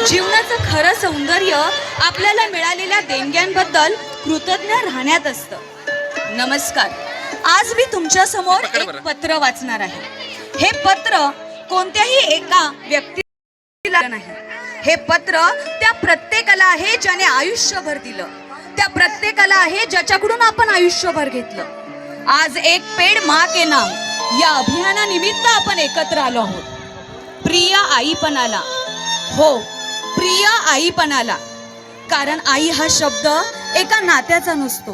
जीवनाचं खरं सौंदर्य आपल्याला मिळालेल्या देणग्यांबद्दल कृतज्ञ राहण्यात असतं. नमस्कार. आज मी तुमच्या समोर एक पत्र वाचणार आहे. हे पत्र कोणत्याही एका व्यक्तीला नाही. हे पत्र त्या प्रत्येकाला आहे ज्याने आयुष्यभर दिलं, त्या प्रत्येकाला आहे ज्याच्याकडून आपण आयुष्यभर घेतलं. आज एक पेड़ माँ के नाम या अभियानानिमित्त आपण एकत्र आलो आहोत. प्रिय आईपणाला, हो प्रिय आईपणाला. कारण आई हा शब्द एका नात्याचा नसतो,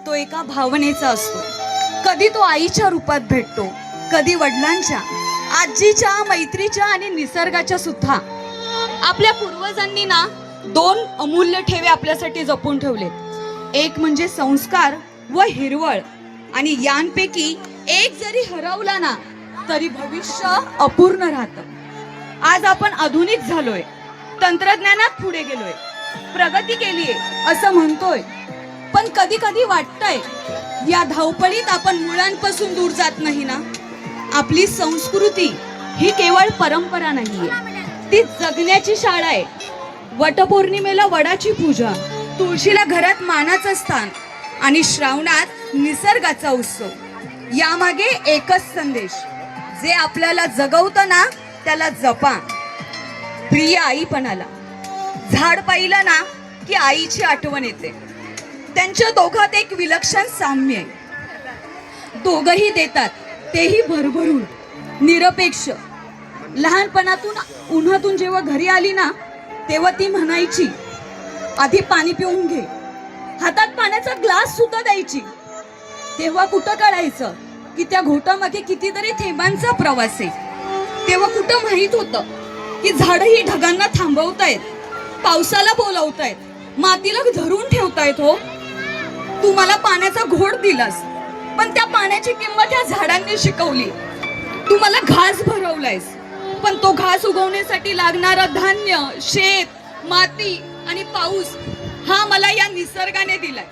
तो एका भावनेचा असतो. कधी तो आईच्या रूपात भेटतो, कधी वडिलांच्या, आजीच्या, मैत्रीच्या आणि निसर्गाच्या सुद्धा. आपल्या पूर्वजांनी ना दोन अमूल्य ठेवे आपल्यासाठी जपून ठेवलेत. एक म्हणजे संस्कार व हिरवळ. आणि यांपैकी एक जरी हरवला ना तरी भविष्य अपूर्ण राहतं. आज आपण आधुनिक झालोय, तंत्रज्ञानात पुढे गेलोय, प्रगती केलीये असं म्हणतोय, पण कधी कधी वाटतंय या धावपळीत आपण मुळांपासून दूर जात नाही ना. आपली संस्कृती ही केवळ परंपरा नाहीये, ती जगण्याची शाळा आहे. वटपौर्णिमेला वडाची पूजा, तुळशीला घरात मानाचं स्थान आणि श्रावणात निसर्गाचा उत्सव. यामागे एकच संदेश, जे आपल्याला जगवतं ना त्याला जपा. प्रिय आईपणाला. झाड पाहिलं ना की आईची आठवण येते. त्यांच्या दोघात एक विलक्षण साम्य आहे. दोघही देतात, तेही भरभरून, निरपेक्ष. लहानपणातून उन्हातून जेव्हा घरी आली ना तेव्हा ती म्हणायची, आधी पाणी पिऊन घे. हातात पाण्याचा ग्लास सुद्धा द्यायची. तेव्हा कुठं कळायचं की त्या घोटामागे कितीतरी थेंबांचा प्रवास आहे. तेव्हा कुठं माहित होतं की झाडं ही ढगांना थांबवतायत, पावसाला बोलावतायत, मातीला धरून ठेवतायत. हो, तू मला पाण्याचा घोट दिलास, पण त्या पाण्याची किंमत या झाडांनी शिकवली. तू मला घास भरवलायस, पण तो घास उगवण्यासाठी लागणारं धान्य, शेत, माती आणि पाऊस हा मला या निसर्गाने दिलाय.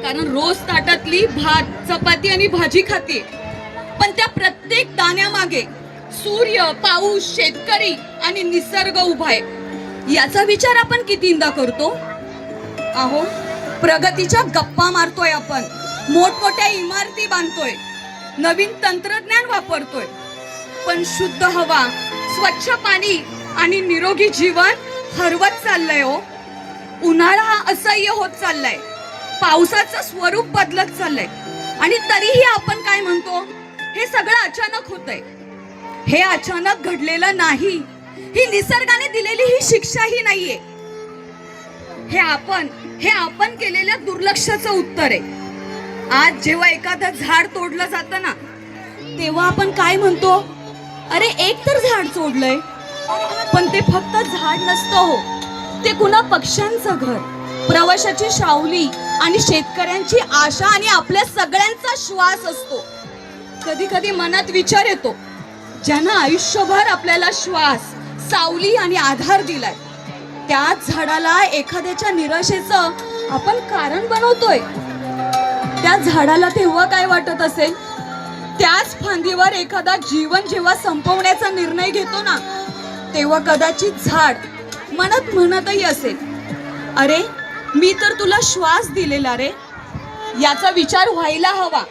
कारण रोज ताटातली भात, चपाती आणि भाजी खाते, पण त्या प्रत्येक दाण्यामागे सूर्य, पाऊस, शेतकरी आणि निसर्ग उभा आहे. याचा विचार आपण कितींदा करतो? अहो, प्रगतीच्या गप्पा मारतोय आपण, मोठमोठ्या इमारती बांधतोय, नवीन तंत्रज्ञान वापरतोय, पण शुद्ध हवा, स्वच्छ पाणी आणि निरोगी जीवन हरवत चाललंय. हो, उन्हाळा हा असह्य होत चाललाय, पावसाचं स्वरूप बदलत चाललंय, आणि तरीही आपण काय म्हणतो, हे सगळं अचानक होतंय. हे अचानक घडलेलं नाही, ही निसर्गाने दिलेली ही शिक्षाही नाहीये. हे आपण केलेल्या दुर्लक्षाचं उत्तर आहे. आज जेव्हा एखादं झाड तोडलं जातं ना तेव्हा आपण काय म्हणतो, अरे एक तर झाड तोडलंय. पण ते फक्त झाड नसतं. हो, ते कुणा पक्ष्यांचं घर, प्रवाशाची सावली आणि शेतकऱ्यांची आशा आणि आपल्या सगळ्यांचा श्वास असतो. कधी कधी मनात विचार येतो, ज्यानं आयुष्यभर आपल्याला श्वास, सावली आणि आधार दिलाय, त्याच झाडाला एखाद्याच्या निराशेचं आपण कारण बनवतोय. त्या झाडाला तेव्हा काय वाटत असेल? त्याच फांदीवर एखादा जीवन जेव्हा संपवण्याचा निर्णय घेतो ना तेव्हा कदाचित झाड मनात म्हणतही असेल, अरे मी तर तुला श्वास दिलेला रे. याचा विचार व्हायला हवा.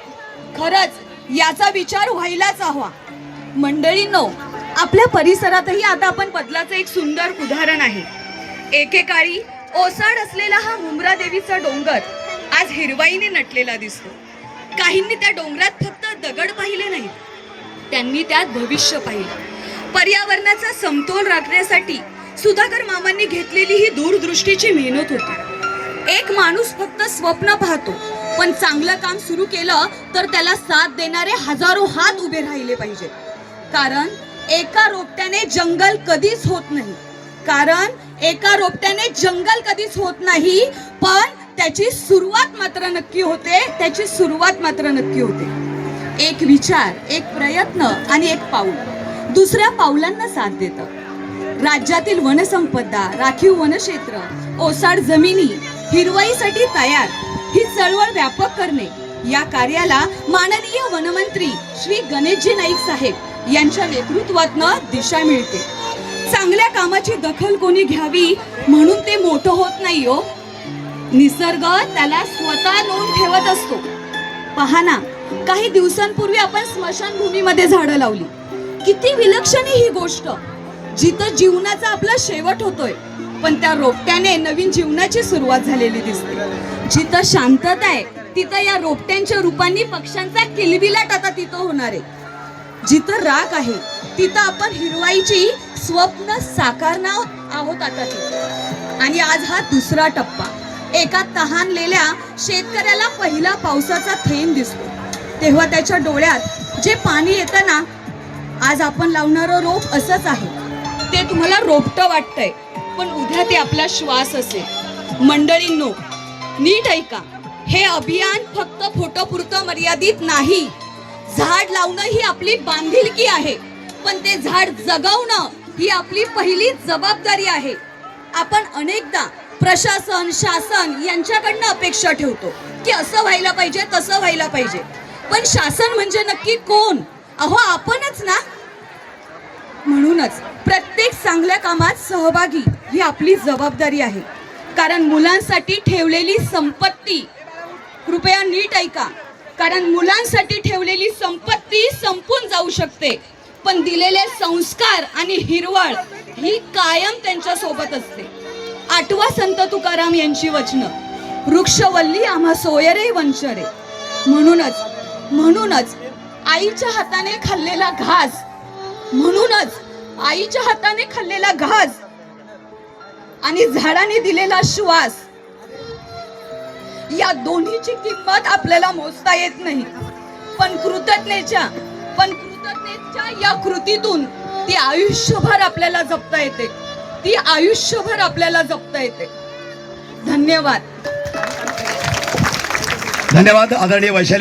खरंच याचा विचार व्हायलाच हवा. मंडळींनो, आपल्या परिसरातही आता आपण बदलाचं एक सुंदर उदाहरण आहे. एकेकाळी ओसाड असलेला हा मुंब्रा देवीचा डोंगर आज हिरवाईने नटलेला दिसतो. काहींनी त्या डोंगरात फक्त दगड पाहिले नाहीत, त्यांनी त्यात भविष्य पाहिलं. पर्यावरणाचा समतोल राखण्यासाठी सुधाकर मामांनी घेतलेली ही दूरदृष्टीची मेहनत होती. एक माणूस फक्त स्वप्न पाहतो, पण चांगलं काम सुरू केलं तर त्याला साथ देणारे हजारो हात उभे राहिले पाहिजे. कारण एका रोपट्याने जंगल कधीच होत नाही. पण त्याची सुरुवात मात्र नक्की होते. एक विचार, एक प्रयत्न आणि एक पाऊल दुसऱ्या पावलांना साथ देतं. राज्यातील वनसंपदा, राखीव वनक्षेत्र, ओसाड जमिनी हिरवाईसाठी तयार, ही चळवळ व्यापक करणे, या कार्याला माननीय वनमंत्री श्री गणेशजी नाईक साहेब यांच्या नेतृत्वातनं दिशा मिळते. चांगल्या कामाची दखल कोणी घ्यावी म्हणून ते मोठं होत नाही हो. निसर्ग त्याला स्वतः नोंद ठेवत असतो. पहा ना, काही दिवसांपूर्वी आपण स्मशानभूमीमध्ये झाडं लावली. किती विलक्षण आहे ही गोष्ट. जिथं जीवनाचा आपला शेवट होतोय, पण त्या रोपट्याने नवीन जीवनाची सुरुवात झालेली दिसते. जिथं शांतता आहे तिथं या रोपट्यांच्या रूपांनी पक्ष्यांचा किलबिलाट आता तिथं होणार आहे. जिथं राग आहे तिथं आपण हिरवाईची स्वप्न साकारणार आहोत आता तिथं. आणि आज हा दुसरा टप्पा. एका तहानलेल्या शेतकऱ्याला पहिला पावसाचा थेंब दिसतो, तेव्हा त्याच्या डोळ्यात जे पाणी येतं ना, आज आपण लावणारं रोप असंच आहे. ते तुम्हाला रोपटं वाटतंय, पण उद्या ते आपला श्वास असेल. मंडळींनो, नीट ऐका, हे अभियान फक्त फोटोपुरतं मर्यादित नाही. झाड लावणं ही आपली बांधिलकी आहे, पण ते झाड जगवणं ही आपली पहिली जबाबदारी आहे. आपण अनेकदा प्रशासन, शासन यांच्याकडनं अपेक्षा ठेवतो की असं व्हायला पाहिजे, तसं व्हायला पाहिजे. पण शासन म्हणजे नक्की कोण? अहो, आपणच ना. म्हणूनच प्रत्येक चांगल्या कामात सहभागी ही आपली जबाबदारी आहे. कारण मुलांसाठी ठेवलेली संपत्ती, कृपया नीट ऐका, कारण मुलांसाठी ठेवलेली संपत्ती संपून जाऊ शकते, पण दिलेले संस्कार आणि हिरवळ ही कायम त्यांच्या सोबत असते. आठवा संत तुकाराम यांची वचनं, वृक्षवल्ली आम्हा सोयरे वंशरे. म्हणूनच आईच्या हाताने खाल्लेला घास, आईच्या हाताने खाल्लेला घास आणि झाडाने दिलेला श्वास, या दोन्हीची किंमत आपल्याला मोजता येत नाही. पण कृतज्ञतेच्या या कृतीतून ती आयुष्यभर आपल्याला जपता येते. धन्यवाद. आदरणीय वैशाली